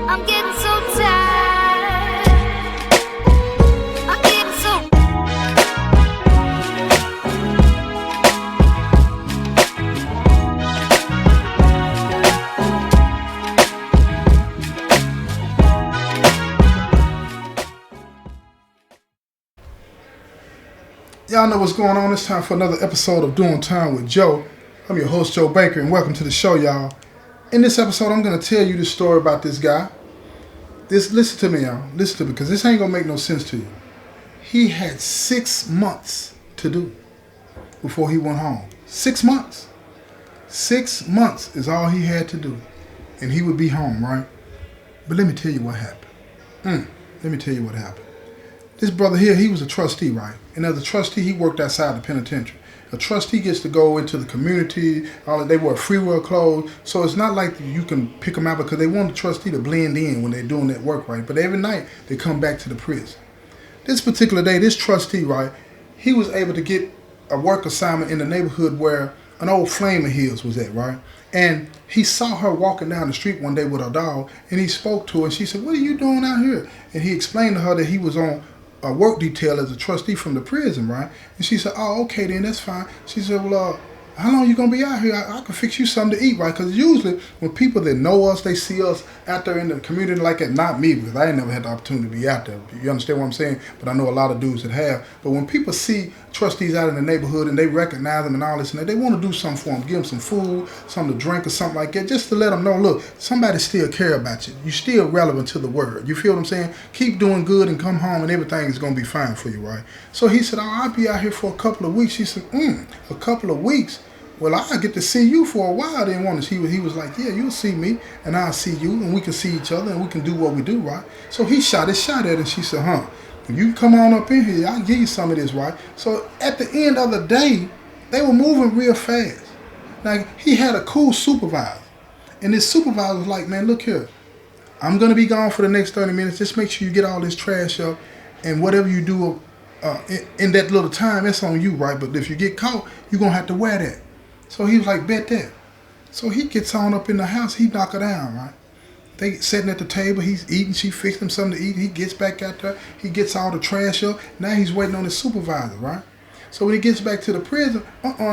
I'm getting so tired. I'm getting so. Y'all know what's going on. It's time for another episode of Doing Time with Joe. I'm your host, Joe Baker, and welcome to the show, y'all. In this episode, I'm going to tell you the story about this guy. Listen to me, y'all. Listen to me, because this ain't going to make no sense to you. He had 6 months to do before he went home. 6 months. 6 months is all he had to do, and he would be home, right? But let me tell you what happened. Let me tell you what happened. This brother here, he was a trustee, right? And as a trustee, he worked outside the penitentiary. A trustee gets to go into the community. They wear freewear clothes. So it's not like you can pick them out because they want the trustee to blend in when they're doing that work, right? But every night, they come back to the prison. This particular day, this trustee, right, he was able to get a work assignment in the neighborhood where an old flame of his was at, right? And he saw her walking down the street one day with her dog, and he spoke to her, and she said, "What are you doing out here?" And he explained to her that he was on a work detail as a trustee from the prison, right? And she said, "Oh, okay, then that's fine." She said, "Well, how long you gonna be out here? I can fix you something to eat, right?" Because usually when people that know us, they see us out there in the community like that. Not me, because I ain't never had the opportunity to be out there. You understand what I'm saying? But I know a lot of dudes that have. But when people see trustees out in the neighborhood and they recognize them and all this and that, they want to do something for them, give them some food, something to drink or something like that, just to let them know, look, somebody still care about you. You're still relevant to the word. You feel what I'm saying? Keep doing good and come home and everything is going to be fine for you, right? So he said, "Oh, I'll be out here for a couple of weeks." She said, "A couple of weeks? Well, I'll get to see you for a while." Then he was like, "Yeah, you'll see me and I'll see you and we can see each other and we can do what we do, right?" So he shot his shot at her and she said, "If you come on up in here, I'll give you some of this, right?" So at the end of the day, they were moving real fast. Now, he had a cool supervisor. And this supervisor was like, "Man, look here. I'm going to be gone for the next 30 minutes. Just make sure you get all this trash up. And whatever you do in that little time, that's on you, right? But if you get caught, you're going to have to wear that." So he was like, "Bet that." So he gets on up in the house. He knock her down, right? They sitting at the table. He's eating. She fixed him something to eat. He gets back out there. He gets all the trash up. Now he's waiting on his supervisor, right? So when he gets back to the prison,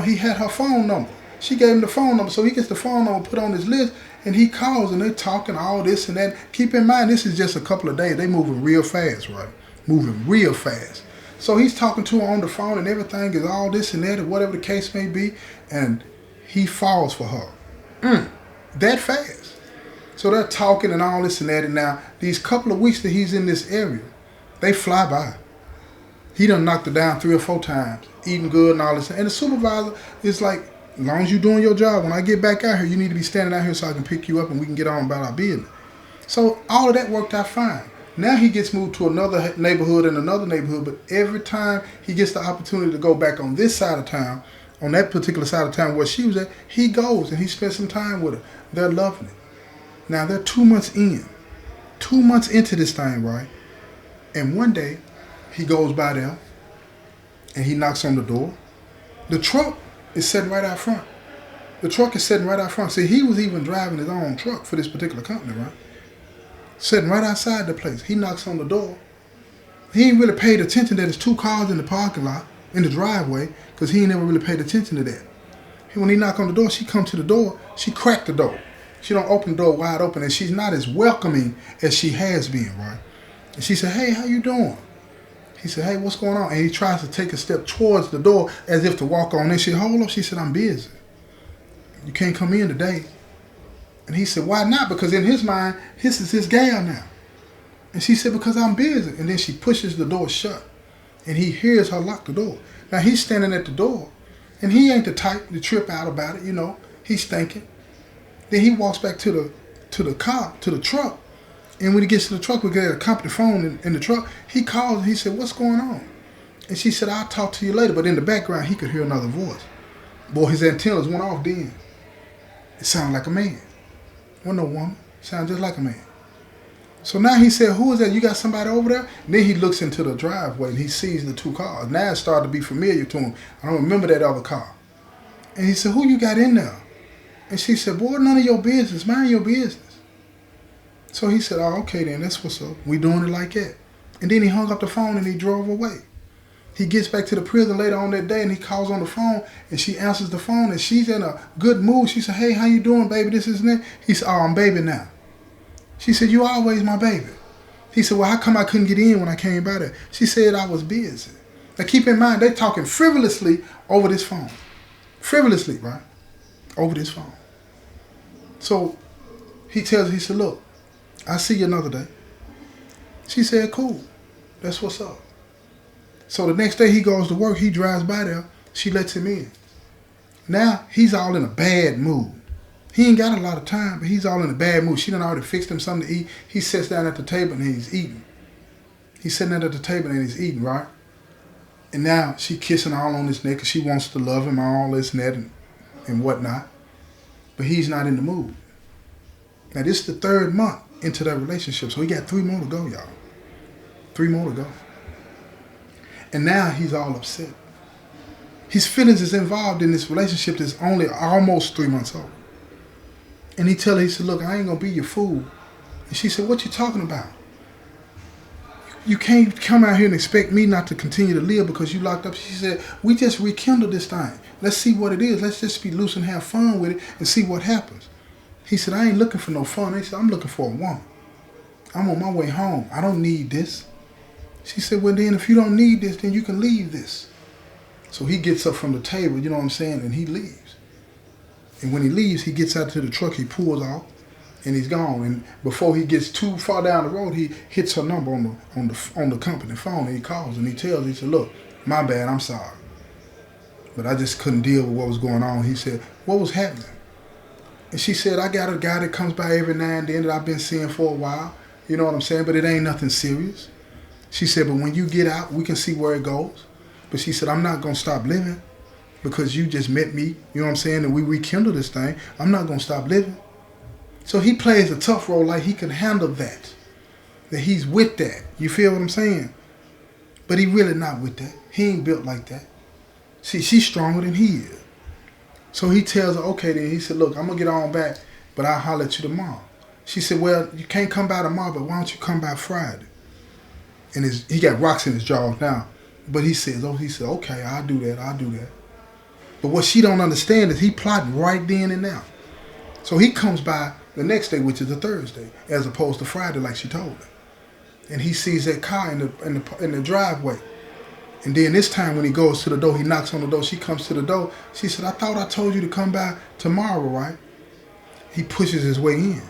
he had her phone number. She gave him the phone number. So he gets the phone number put on his list, and he calls, and they're talking all this and that. Keep in mind, this is just a couple of days. They moving real fast, right? Moving real fast. So he's talking to her on the phone, and everything is all this and that, or whatever the case may be, and he falls for her. That fast. So they're talking and all this and that, and now these couple of weeks that he's in this area, they fly by. He done knocked her down 3 or 4 times, eating good and all this. And the supervisor is like, "As long as you're doing your job, when I get back out here, you need to be standing out here so I can pick you up and we can get on about our business." So all of that worked out fine. Now he gets moved to another neighborhood and another neighborhood, but every time he gets the opportunity to go back on this side of town, on that particular side of town where she was at, he goes and he spends some time with her. They're loving it. Now they're 2 months in. 2 months into this thing, right? And one day, he goes by there and he knocks on the door. The truck is sitting right out front. The truck is sitting right out front. See, he was even driving his own truck for this particular company, right? Sitting right outside the place. He knocks on the door. He ain't really paid attention that there's 2 cars in the parking lot, in the driveway, because he ain't never really paid attention to that. When he knock on the door, she come to the door. She cracked the door. She don't open the door wide open, and she's not as welcoming as she has been, right? And she said, "Hey, how you doing?" He said, "Hey, what's going on?" And he tries to take a step towards the door as if to walk on in. She said, "Hold up." She said, "I'm busy. You can't come in today." And he said, "Why not?" Because in his mind, this is his gal now. And she said, "Because I'm busy." And then she pushes the door shut, and he hears her lock the door. Now he's standing at the door, and he ain't the type to trip out about it, you know. He's thinking. Then he walks back to the car, to the truck. And when he gets to the truck, we get a company phone in the truck. He calls and he said, "What's going on?" And she said, "I'll talk to you later." But in the background, he could hear another voice. Boy, his antennas went off then. It sounded like a man. Wasn't no woman. It sounded just like a man. So now he said, "Who is that? You got somebody over there?" And then he looks into the driveway and he sees the 2 cars. Now it started to be familiar to him. I don't remember that other car. And he said, "Who you got in there?" And she said, "Boy, none of your business. Mind your business." So he said, oh, okay then, that's what's up. We doing it like that. And then he hung up the phone and he drove away. He gets back to the prison later on that day and he calls on the phone and she answers the phone and she's in a good mood. She said, hey, how you doing, baby? This is that. He said, oh, I'm baby now. She said, you always my baby. He said, well, how come I couldn't get in when I came by there? She said, I was busy. Now keep in mind, they're talking frivolously over this phone. Frivolously, right? Over this phone. So he tells her, he said, look, I'll see you another day. She said, cool. That's what's up. So the next day he goes to work, he drives by there, she lets him in. Now he's all in a bad mood. He ain't got a lot of time, but he's all in a bad mood. She done already fixed him something to eat. He sits down at the table and he's eating. He's sitting down at the table and he's eating, right? And now she kissing all on his neck because she wants to love him, all this and that and whatnot. But he's not in the mood. Now this is the 3rd month into that relationship, so he got 3 more to go, y'all. 3 more to go. And now he's all upset. His feelings is involved in this relationship that's only almost 3 months old. And he tell her, he said, look, I ain't gonna be your fool. And she said, what you talking about? You can't come out here and expect me not to continue to live because you locked up. She said, we just rekindle this thing. Let's see what it is. Let's just be loose and have fun with it and see what happens. He said, I ain't looking for no fun. He said, I'm looking for a woman. I'm on my way home. I don't need this. She said, well, then if you don't need this, then you can leave this. So he gets up from the table, you know what I'm saying, and he leaves. And when he leaves, he gets out to the truck, he pulls off, and he's gone. And before he gets too far down the road, he hits her number on the company phone, and he calls and he tells her, he said, look, my bad, I'm sorry. But I just couldn't deal with what was going on. He said, what was happening? And she said, I got a guy that comes by every now and then that I've been seeing for a while. You know what I'm saying? But it ain't nothing serious. She said, but when you get out, we can see where it goes. But she said, I'm not going to stop living because you just met me. You know what I'm saying? And we rekindle this thing. I'm not going to stop living. So he plays a tough role like he can handle that. That he's with that. You feel what I'm saying? But he really not with that. He ain't built like that. See, she's stronger than he is. So he tells her, okay then. He said, look, I'm going to get on back, but I'll holler at you tomorrow. She said, well, you can't come by tomorrow, but why don't you come by Friday? And he got rocks in his jaw now. But he said, okay, I'll do that. But what she don't understand is he plotting right then and now. So he comes by the next day, which is a Thursday, as opposed to Friday like she told him. And he sees that car in the driveway. And then this time when he goes to the door, he knocks on the door. She comes to the door. She said, I thought I told you to come by tomorrow, right? He pushes his way in.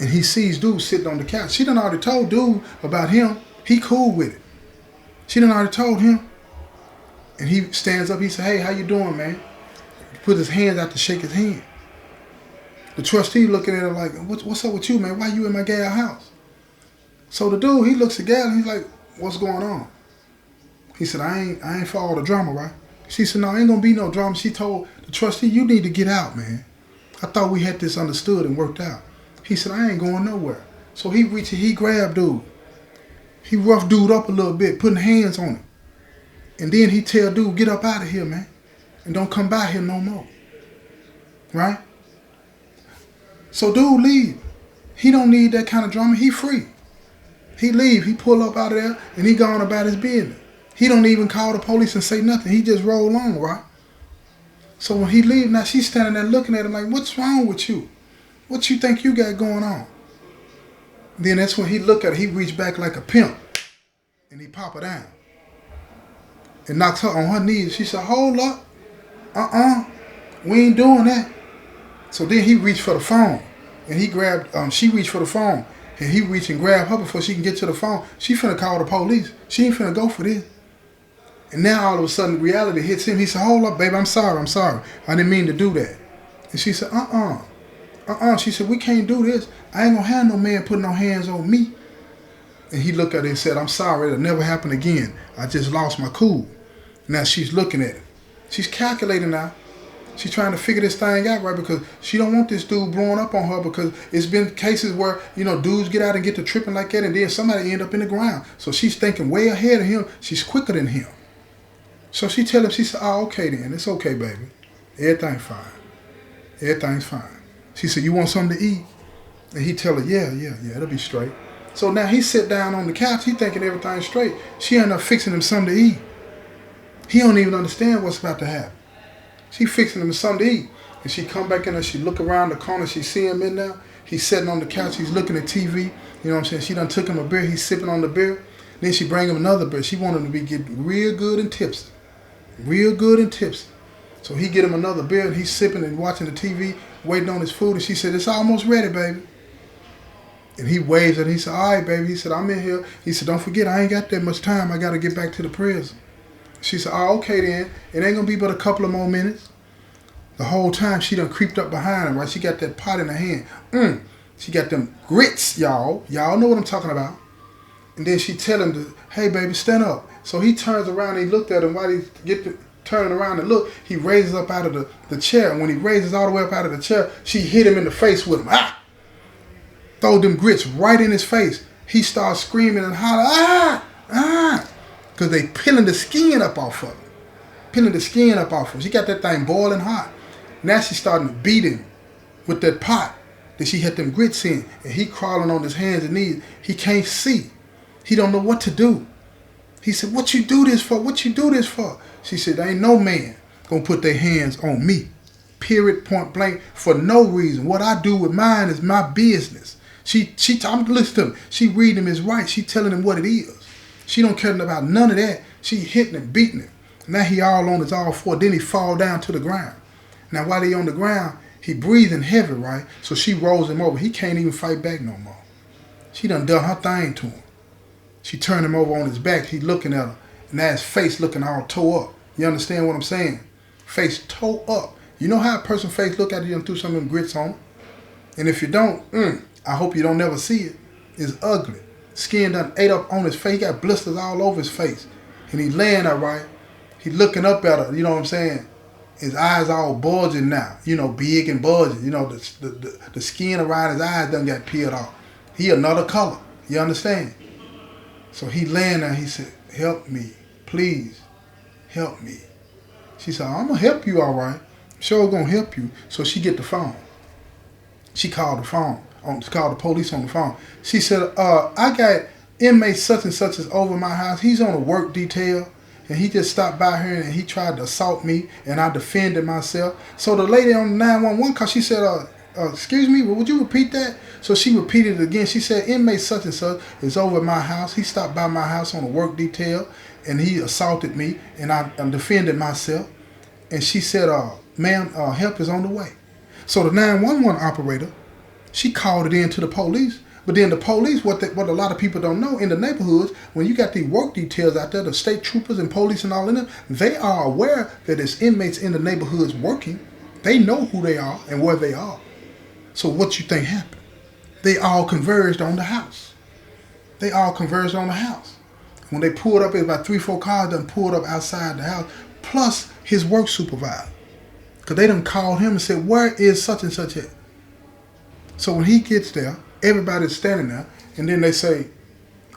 And he sees dude sitting on the couch. She done already told dude about him. He cool with it. She done already told him. And he stands up. He said, hey, how you doing, man? He put his hands out to shake his hand. The trustee looking at her like, what's up with you, man? Why you in my gal house? So the dude, he looks at Gal and he's like, what's going on? He said, I ain't for all the drama, right? She said, no, ain't gonna be no drama. She told the trustee, you need to get out, man. I thought we had this understood and worked out. He said, I ain't going nowhere. So he reached, he grabbed dude. He roughed dude up a little bit, putting hands on him. And then he tell dude, get up out of here, man. And don't come by here no more. Right? So dude leave. He don't need that kind of drama. He free. He leave. He pull up out of there and he gone about his business. He don't even call the police and say nothing. He just roll on, right? So when he leave, now she's standing there looking at him like, what's wrong with you? What you think you got going on? Then that's when he look at her. He reach back like a pimp and he pop her down and knocks her on her knees. She said, hold up. We ain't doing that. So then he reached for the phone and he grabbed, she reached for the phone and he reached and grabbed her before she can get to the phone. She finna call the police. She ain't finna go for this. And now all of a sudden reality hits him. He said, hold up, baby, I'm sorry. I didn't mean to do that. And she said, She said, we can't do this. I ain't gonna have no man putting no hands on me. And he looked at her and said, I'm sorry, it'll never happen again. I just lost my cool. Now she's looking at him. She's calculating now. She's trying to figure this thing out, right? Because she don't want this dude blowing up on her because it's been cases where, dudes get out and get to tripping like that and then somebody end up in the ground. So she's thinking way ahead of him. She's quicker than him. So she tell him, she said, okay then. It's okay, baby. Everything's fine. She said, you want something to eat? And he tell her, yeah, it'll be straight. So now he sit down on the couch, he thinking everything's straight. She end up fixing him something to eat. He don't even understand what's about to happen. She fixing him something to eat. And she come back in there, she look around the corner, she see him in there. He's sitting on the couch, he's looking at TV. You know what I'm saying? She done took him a beer, he's sipping on the beer. Then she bring him another beer. She want him to be getting real good and tipsy. Real good and tipsy. So he get him another beer and he's sipping and watching the TV, waiting on his food. And she said, it's almost ready, baby. And he waves and he said, all right, baby. He said, I'm in here. He said, don't forget, I ain't got that much time. I got to get back to the prison. She said, oh, okay then. It ain't going to be but a couple of more minutes. The whole time she done creeped up behind him, right? She got that pot in her hand. She got them grits, y'all. Y'all know what I'm talking about. And then she tell him, hey, baby, stand up. So he turns around and he looked at him. While he turning around and look, he raises up out of the chair. And when he raises all the way up out of the chair, she hit him in the face with him. Throw them grits right in his face. He starts screaming and hollering, because they peeling the skin up off of him. Peeling the skin up off of him. She got that thing boiling hot. Now she's starting to beat him with that pot that she had them grits in. And he crawling on his hands and knees. He can't see. He don't know what to do. He said, what you do this for? What you do this for? She said, there ain't no man gonna put their hands on me. Period, point blank, for no reason. What I do with mine is my business. I'm listening to him. She reading him his rights. She telling him what it is. She don't care about none of that. She hitting him, beating him. Now he all on his all four. Then he fall down to the ground. Now while he on the ground, he breathing heavy, right? So she rolls him over. He can't even fight back no more. She done her thing to him. She turned him over on his back. He looking at her. And now his face looking all toe up. You understand what I'm saying? Face toe up. You know how a person's face look after you done threw some of them grits on? And if you don't, I hope you don't never see it. It's ugly. Skin done ate up on his face. He got blisters all over his face. And he laying there, right? He looking up at her. You know what I'm saying? His eyes all bulging now. You know, big and bulging. You know, the skin around his eyes done got peeled off. He another color. You understand? So he laying there. He said, help me. Please. Help me. She said, I'm going to help you all right. Sure going to help you. So she get the phone. She called the phone. She called the police on the phone. She said, I got inmate such and such is over my house. He's on a work detail. And he just stopped by here and he tried to assault me. And I defended myself. So the lady on the 911 call, she said, excuse me, would you repeat that? So she repeated it again. She said, inmate such and such is over at my house. He stopped by my house on a work detail. And he assaulted me. And I defended myself. And she said, ma'am, help is on the way. So the 911 operator, she called it in to the police. But then the police, what a lot of people don't know, in the neighborhoods, when you got these work details out there, the state troopers and police and all of them, they are aware that there's inmates in the neighborhoods working. They know who they are and where they are. So what you think happened? They all converged on the house. They all converged on the house. When they pulled up, it was about 3-4 cars done pulled up outside the house, plus his work supervisor. Because they done called him and said, where is such and such at? So when he gets there, everybody's standing there, and then they say,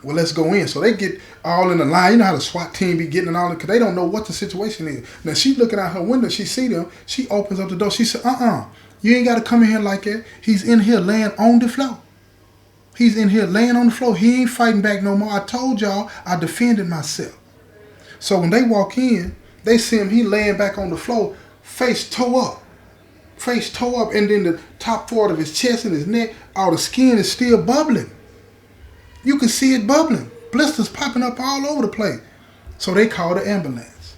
well, let's go in. So they get all in the line. You know how the SWAT team be getting all in, because they don't know what the situation is. Now she looking out her window, she see them, she opens up the door. She said, you ain't got to come in here like that. He's in here laying on the floor. He's in here laying on the floor. He ain't fighting back no more. I told y'all I defended myself. So when they walk in, they see him, he laying back on the floor, face toe up. Face toe up, and then the top part of his chest and his neck, all the skin is still bubbling. You can see it bubbling. Blisters popping up all over the place. So they called the ambulance.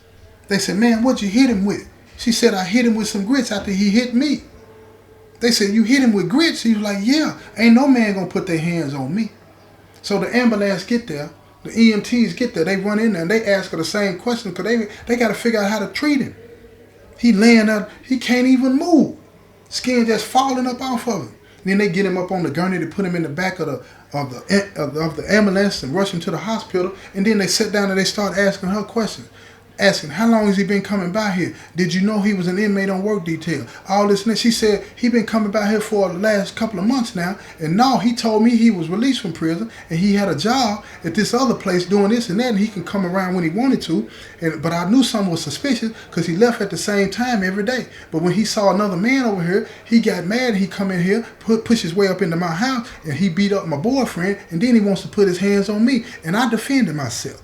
They said, man, what'd you hit him with? She said, I hit him with some grits after he hit me. They said, you hit him with grits? He was like, yeah, ain't no man gonna put their hands on me. So the ambulance get there, the EMTs get there, they run in there and they ask her the same question because they got to figure out how to treat him. He laying up, he can't even move. Skin just falling up off of him. Then they get him up on the gurney to put him in the back of the ambulance and rush him to the hospital. And then they sit down and they start asking her questions. Asking, how long has he been coming by here? Did you know he was an inmate on work detail? All this and that. She said, he been coming by here for the last couple of months now. And now he told me he was released from prison and he had a job at this other place doing this and that, and he can come around when he wanted to. But I knew something was suspicious because he left at the same time every day. But when he saw another man over here, he got mad and he come in here, push his way up into my house, and he beat up my boyfriend, and then he wants to put his hands on me. And I defended myself.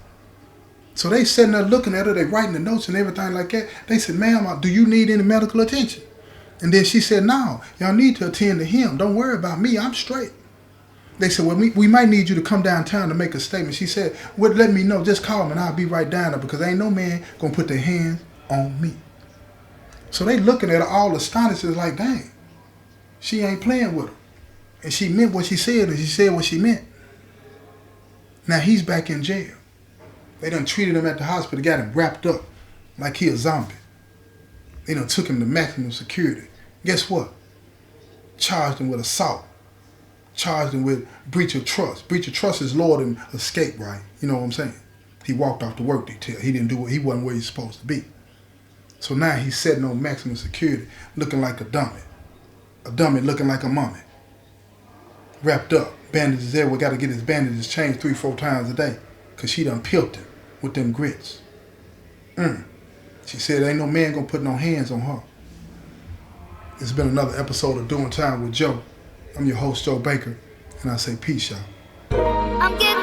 So they sitting there looking at her, they writing the notes and everything like that. They said, ma'am, do you need any medical attention? And then she said, no, y'all need to attend to him. Don't worry about me, I'm straight. They said, well, we might need you to come downtown to make a statement. She said, well, let me know, just call me and I'll be right down there because ain't no man gonna put their hands on me. So they looking at her all astonished, like, dang, she ain't playing with her. And she meant what she said and she said what she meant. Now he's back in jail. They done treated him at the hospital, got him wrapped up like he a zombie. They done took him to maximum security. Guess what? Charged him with assault. Charged him with breach of trust. Breach of trust is lower than escape, right? You know what I'm saying? He walked off the work detail. He didn't do it. He wasn't where he's supposed to be. So now he's sitting on maximum security, looking like a dummy. A dummy looking like a mummy. Wrapped up. Bandages there. We got to get his bandages changed 3-4 times a day because she done peeled him with them grits. She said ain't no man gonna put no hands on her. It's been another episode of Doing Time with Joe. I'm your host, Joe Baker, and I say peace, y'all. I'm getting